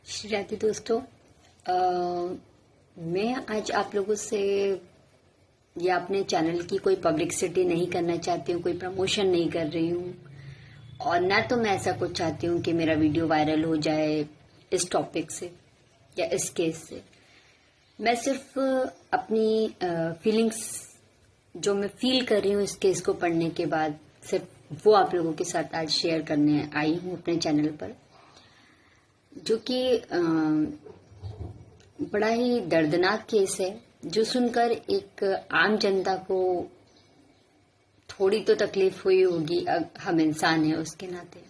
श्री राधे दोस्तों, मैं आज आप लोगों से या अपने चैनल की कोई पब्लिसिटी नहीं करना चाहती हूँ, कोई प्रमोशन नहीं कर रही हूँ और ना तो मैं ऐसा कुछ चाहती हूँ कि मेरा वीडियो वायरल हो जाए इस टॉपिक से या इस केस से। मैं सिर्फ अपनी फीलिंग्स जो मैं फील कर रही हूँ इस केस को पढ़ने के बाद, सिर्फ वो आप लोगों के साथ आज शेयर करने आई हूँ अपने चैनल पर, जो कि बड़ा ही दर्दनाक केस है, जो सुनकर एक आम जनता को थोड़ी तो तकलीफ हुई होगी। हम इंसान हैं उसके नाते।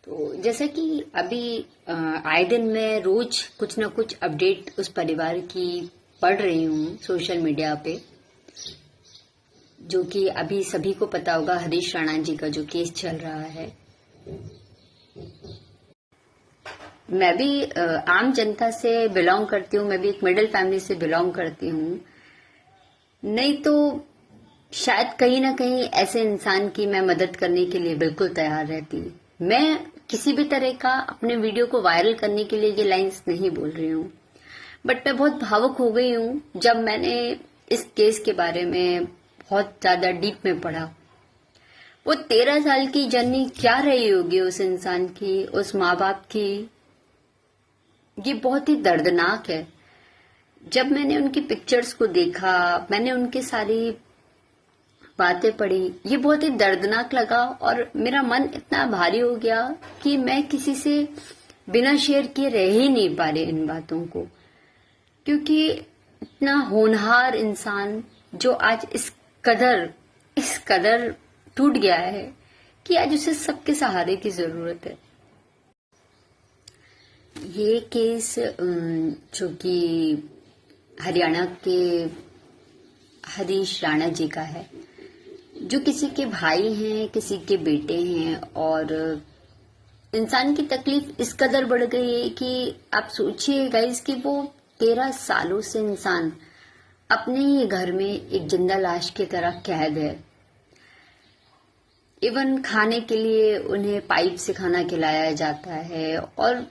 तो जैसा कि अभी आए दिन मैं रोज कुछ ना कुछ अपडेट उस परिवार की पढ़ रही हूँ सोशल मीडिया पे, जो कि अभी सभी को पता होगा हरीश राणा जी का जो केस चल रहा है। मैं भी आम जनता से बिलोंग करती हूँ, मैं भी एक मिडिल फैमिली से बिलोंग करती हूँ। नहीं तो शायद कहीं ना कहीं ऐसे इंसान की मैं मदद करने के लिए बिल्कुल तैयार रहती। मैं किसी भी तरह का अपने वीडियो को वायरल करने के लिए ये लाइंस नहीं बोल रही हूँ, बट मैं बहुत भावुक हो गई हूँ जब मैंने इस केस के बारे में बहुत ज्यादा डीप में पढ़ा। वो 13 साल की जर्नी क्या रही होगी उस इंसान की, उस माँ बाप की, ये बहुत ही दर्दनाक है। जब मैंने उनकी पिक्चर्स को देखा, मैंने उनकी सारी बातें पढ़ी, ये बहुत ही दर्दनाक लगा और मेरा मन इतना भारी हो गया कि मैं किसी से बिना शेयर किए रह ही नहीं पा रही इन बातों को, क्योंकि इतना होनहार इंसान जो आज इस कदर टूट गया है कि आज उसे सबके सहारे की जरूरत है। ये केस जो कि हरियाणा के हरीश राणा जी का है, जो किसी के भाई हैं, किसी के बेटे हैं, और इंसान की तकलीफ इस कदर बढ़ गई है कि आप सोचिए गाइस कि वो 13 सालों से इंसान अपने ही घर में एक जिंदा लाश की तरह कैद है। इवन खाने के लिए उन्हें पाइप से खाना खिलाया जाता है, और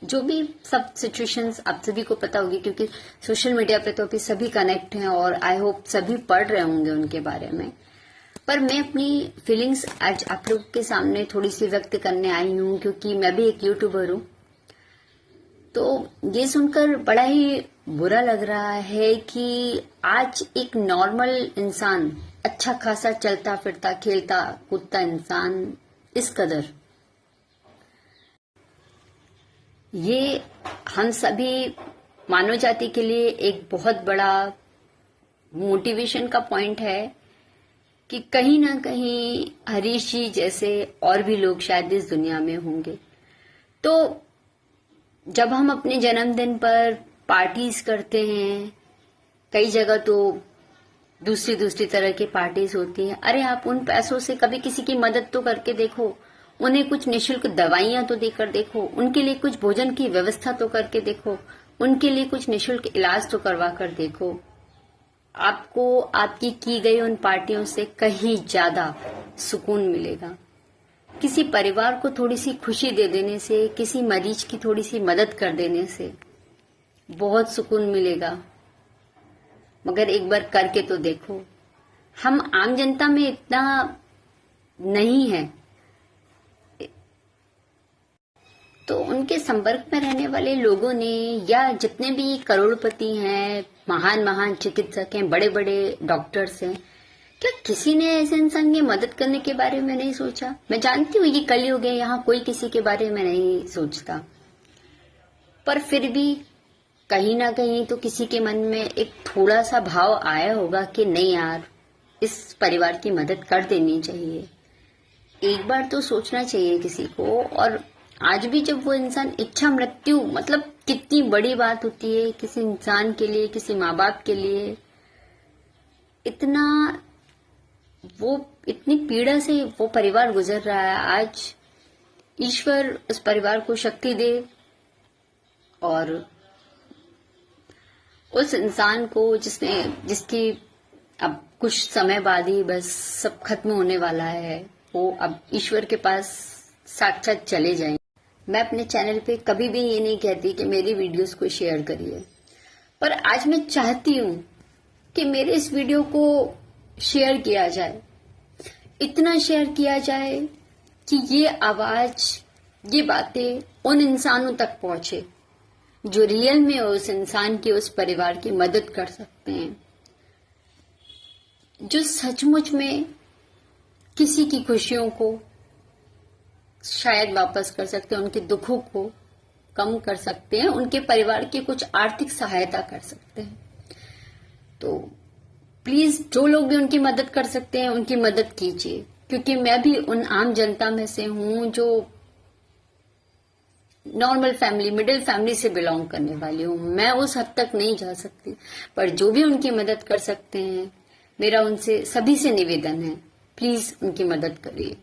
जो भी सब सिचुएशंस आप सभी को पता होगी, क्योंकि सोशल मीडिया पे तो अभी सभी कनेक्ट हैं और आई होप सभी पढ़ रहे होंगे उनके बारे में। पर मैं अपनी फीलिंग्स आज आप लोग के सामने थोड़ी सी व्यक्त करने आई हूँ, क्योंकि मैं भी एक यूट्यूबर हूँ। तो ये सुनकर बड़ा ही बुरा लग रहा है कि आज एक नॉर्मल इंसान, अच्छा खासा चलता फिरता खेलता कूदता इंसान, इस कदर, ये हम सभी मानव जाति के लिए एक बहुत बड़ा मोटिवेशन का पॉइंट है कि कहीं ना कहीं हरीश जी जैसे और भी लोग शायद इस दुनिया में होंगे। तो जब हम अपने जन्मदिन पर पार्टीज करते हैं, कई जगह तो दूसरी तरह की पार्टीज होती है, अरे आप उन पैसों से कभी किसी की मदद तो करके देखो, उन्हें कुछ निशुल्क दवाइयां तो देकर देखो, उनके लिए कुछ भोजन की व्यवस्था तो करके देखो, उनके लिए कुछ निशुल्क इलाज तो करवा कर देखो। आपको आपकी की गई उन पार्टियों से कहीं ज्यादा सुकून मिलेगा। किसी परिवार को थोड़ी सी खुशी दे देने से, किसी मरीज की थोड़ी सी मदद कर देने से बहुत सुकून मिलेगा। मगर एक बार करके तो देखो। हम आम जनता में इतना नहीं है, तो उनके संपर्क में रहने वाले लोगों ने, या जितने भी करोड़पति हैं, महान चिकित्सक हैं, बड़े बड़े डॉक्टर्स हैं, क्या किसी ने ऐसे इंसान की मदद करने के बारे में नहीं सोचा? मैं जानती हूँ ये कलयुग है, यहाँ कोई किसी के बारे में नहीं सोचता, पर फिर भी कहीं ना कहीं तो किसी के मन में एक थोड़ा सा भाव आया होगा कि नहीं यार, इस परिवार की मदद कर देनी चाहिए। एक बार तो सोचना चाहिए किसी को। और आज भी जब वो इंसान इच्छा मृत्यु, मतलब कितनी बड़ी बात होती है किसी इंसान के लिए, किसी माँ बाप के लिए, इतना वो इतनी पीड़ा से वो परिवार गुजर रहा है। आज ईश्वर उस परिवार को शक्ति दे और उस इंसान को जिसकी अब कुछ समय बाद ही बस सब खत्म होने वाला है, वो अब ईश्वर के पास साक्षात चले जाएं। मैं अपने चैनल पे कभी भी ये नहीं कहती कि मेरी वीडियोस को शेयर करिए, पर आज मैं चाहती हूं कि मेरे इस वीडियो को शेयर किया जाए, इतना शेयर किया जाए कि ये आवाज, ये बातें उन इंसानों तक पहुंचे जो रियल में उस इंसान की, उस परिवार की मदद कर सकते हैं, जो सचमुच में किसी की खुशियों को शायद वापस कर सकते हैं, उनके दुखों को कम कर सकते हैं, उनके परिवार की कुछ आर्थिक सहायता कर सकते हैं। तो प्लीज जो लोग भी उनकी मदद कर सकते हैं उनकी मदद कीजिए, क्योंकि मैं भी उन आम जनता में से हूं जो नॉर्मल फैमिली, मिडिल फैमिली से बिलोंग करने वाली हूं। मैं उस हद तक नहीं जा सकती, पर जो भी उनकी मदद कर सकते हैं, मेरा उनसे सभी से निवेदन है, प्लीज उनकी मदद करिए।